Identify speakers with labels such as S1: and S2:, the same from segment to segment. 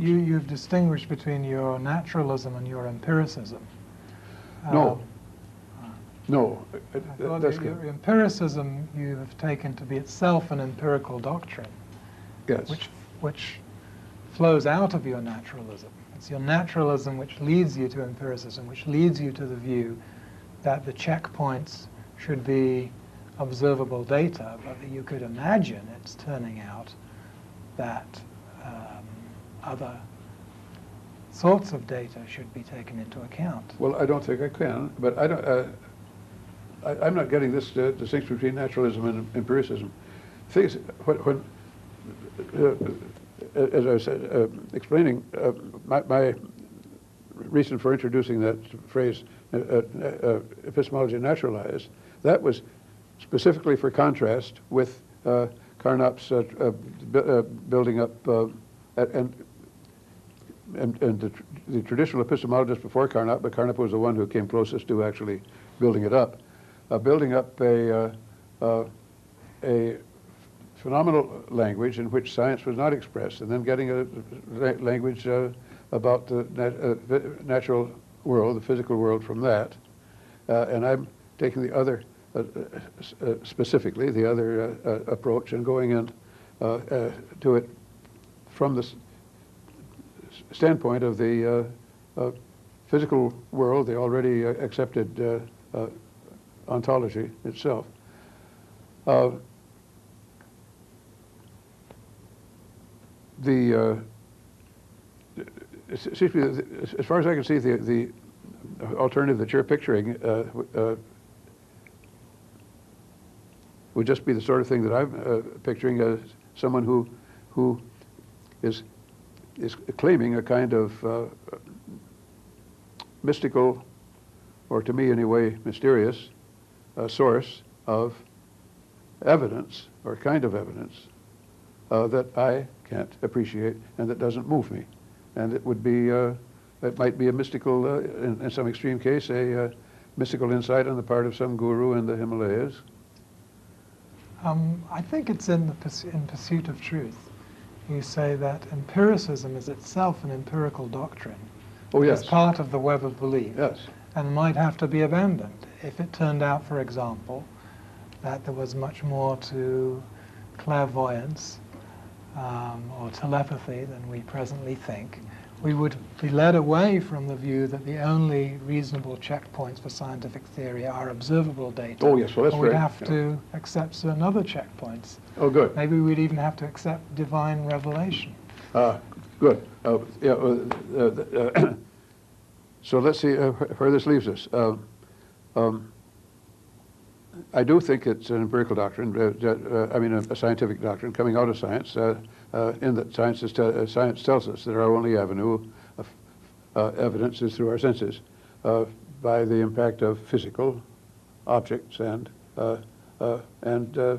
S1: You've distinguished between your naturalism and your empiricism.
S2: No. No.
S1: Your empiricism you have taken to be itself an empirical doctrine.
S2: Yes.
S1: Which flows out of your naturalism. It's your naturalism which leads you to empiricism, which leads you to the view that the checkpoints should be observable data, but that you could imagine it's turning out that other sorts of data should be taken into account.
S2: Well, I don't think I can, but I don't. I'm not getting this distinction between naturalism and empiricism. Things when as I was explaining, my reason for introducing that phrase, epistemology naturalized, that was specifically for contrast with Carnap's building up and the traditional epistemologists before Carnap, but Carnap was the one who came closest to actually building it up, building up a phenomenal language in which science was not expressed, and then getting a language about the natural world, the physical world from that. And I'm taking the other, specifically the other approach, and going in to it from the standpoint of the physical world, the already accepted ontology itself. As far as I can see, the alternative that you're picturing would just be the sort of thing that I'm picturing as someone who is claiming a kind of mystical, or to me anyway, mysterious source of evidence, or kind of evidence, that I can't appreciate and that doesn't move me. And it would be, it might be a mystical, in some extreme case, a mystical insight on the part of some guru in the Himalayas.
S1: I think it's in pursuit of truth. You say that empiricism is itself an empirical doctrine.
S2: Oh, yes.
S1: It's part of the web of belief.
S2: Yes.
S1: And might have to be abandoned if it turned out, for example, that there was much more to clairvoyance or telepathy than we presently think. We would be led away from the view that the only reasonable checkpoints for scientific theory are observable data.
S2: Oh, yes, well, that's
S1: and we'd
S2: very,
S1: have to accept certain other checkpoints.
S2: Oh, good.
S1: Maybe we'd even have to accept divine revelation.
S2: Good. So let's see where this leaves us. I do think it's an empirical doctrine, I mean a scientific doctrine coming out of science, in that science tells us that our only avenue of evidence is through our senses by the impact of physical objects and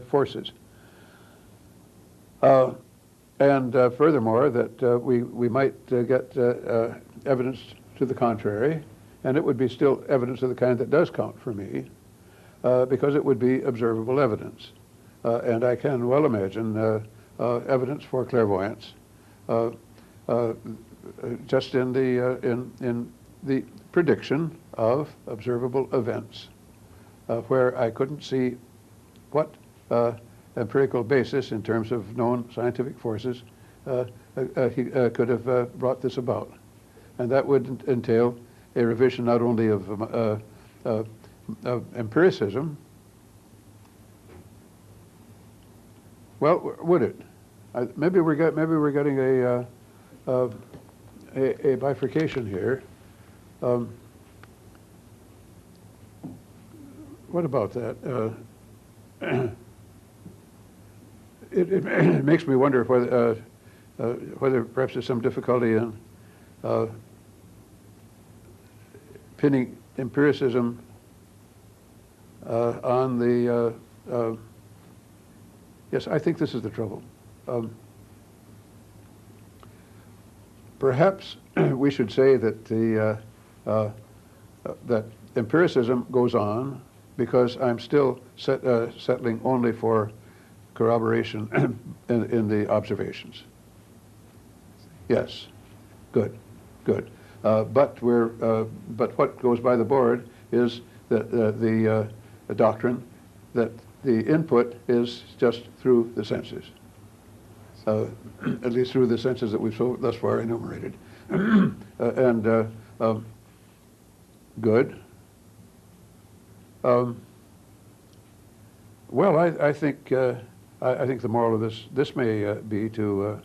S2: forces. And furthermore, that we might get evidence to the contrary, and it would be still evidence of the kind that does count for me, because it would be observable evidence. And I can well imagine evidence for clairvoyance just in the prediction of observable events, where I couldn't see what empirical basis in terms of known scientific forces he could have brought this about. And that would entail a revision not only of empiricism. Well, would it? Maybe we're getting a bifurcation here. What about that? It makes me wonder whether perhaps there's some difficulty in pinning empiricism on the, yes, I think this is the trouble. Perhaps we should say that that empiricism goes on because I'm still settling only for corroboration in the observations. Yes. Good, good. But what goes by the board is that the doctrine that the input is just through the senses, at least through the senses that we've thus far enumerated. Good. Well, I think the moral of this may be to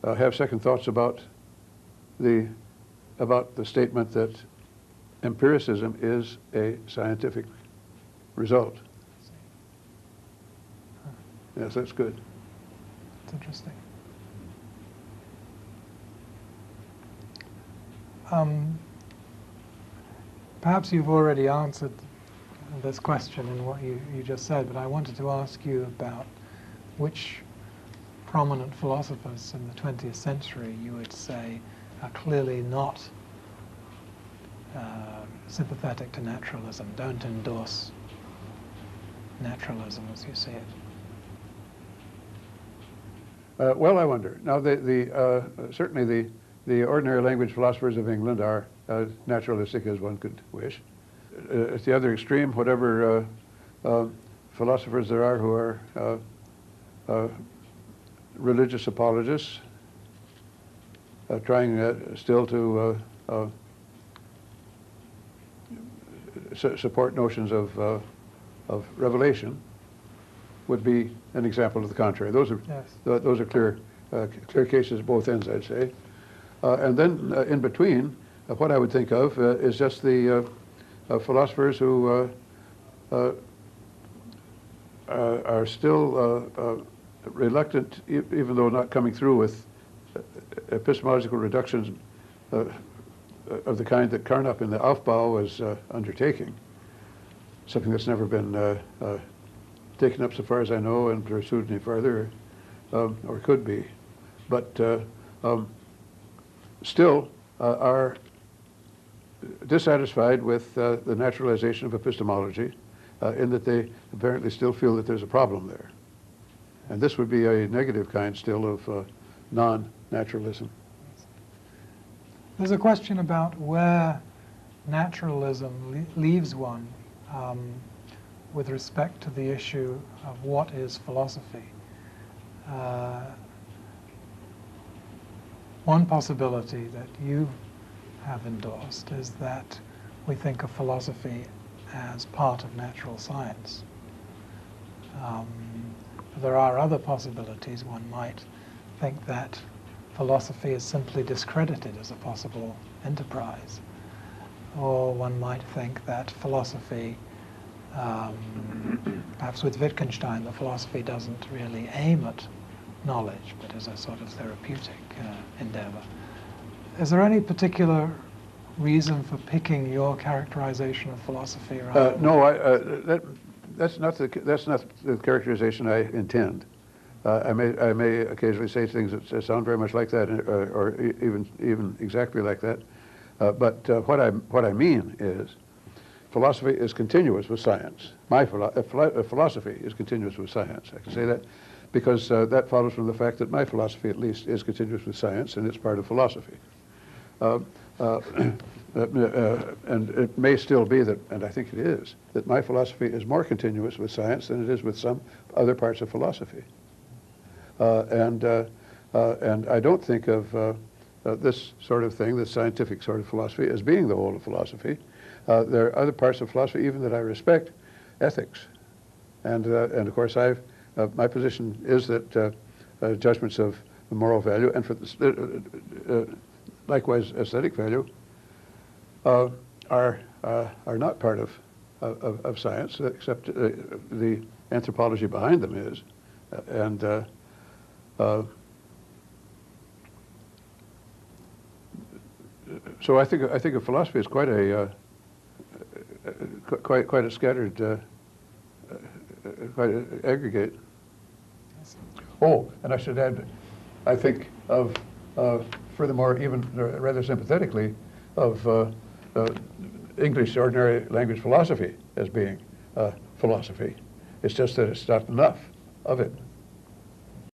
S2: have second thoughts about the statement that empiricism is a scientific result. Yes, that's good.
S1: It's interesting. Perhaps you've already answered this question in what you just said, but I wanted to ask you about which prominent philosophers in the 20th century you would say are clearly not sympathetic to naturalism, don't endorse naturalism as you see it.
S2: Well, I wonder. Now, certainly the ordinary language philosophers of England are naturalistic as one could wish. At the other extreme, whatever philosophers there are who are religious apologists, trying still to support notions of revelation, would be an example of the contrary. Those are
S1: Yes.
S2: Those are clear cases at both ends, I'd say. And then in between, what I would think of is just the philosophers who are still reluctant, even though not coming through with epistemological reductions of the kind that Carnap in the Aufbau was undertaking, something that's never been taken up so far as I know and pursued any further, or could be, but still are dissatisfied with the naturalization of epistemology, in that they apparently still feel that there's a problem there. And this would be a negative kind still of non-naturalism.
S1: There's a question about where naturalism leaves one with respect to the issue of what is philosophy. One possibility that you have endorsed is that we think of philosophy as part of natural science. There are other possibilities. One might think that philosophy is simply discredited as a possible enterprise. Or one might think that philosophy, perhaps with Wittgenstein, the philosophy doesn't really aim at knowledge, but as a sort of therapeutic endeavor. Is there any particular reason for picking your characterization of philosophy?
S2: No, that's not the characterization I intend. I may occasionally say things that sound very much like that, or even exactly like that. But what I mean is, philosophy is continuous with science. My philosophy is continuous with science. I can say that because that follows from the fact that my philosophy, at least, is continuous with science, and it's part of philosophy. And it may still be that, and I think it is, that my philosophy is more continuous with science than it is with some other parts of philosophy. And I don't think of this sort of thing, this scientific sort of philosophy, as being the whole of philosophy. There are other parts of philosophy, even that I respect, ethics. And of course, my position is that judgments of moral value, and for likewise aesthetic value, are not part of science, except the anthropology behind them is. So I think of philosophy as quite a scattered, quite an aggregate. Oh, and I should add, I think of furthermore, even rather sympathetically, of English ordinary language philosophy as being philosophy. It's just that it's not enough of it.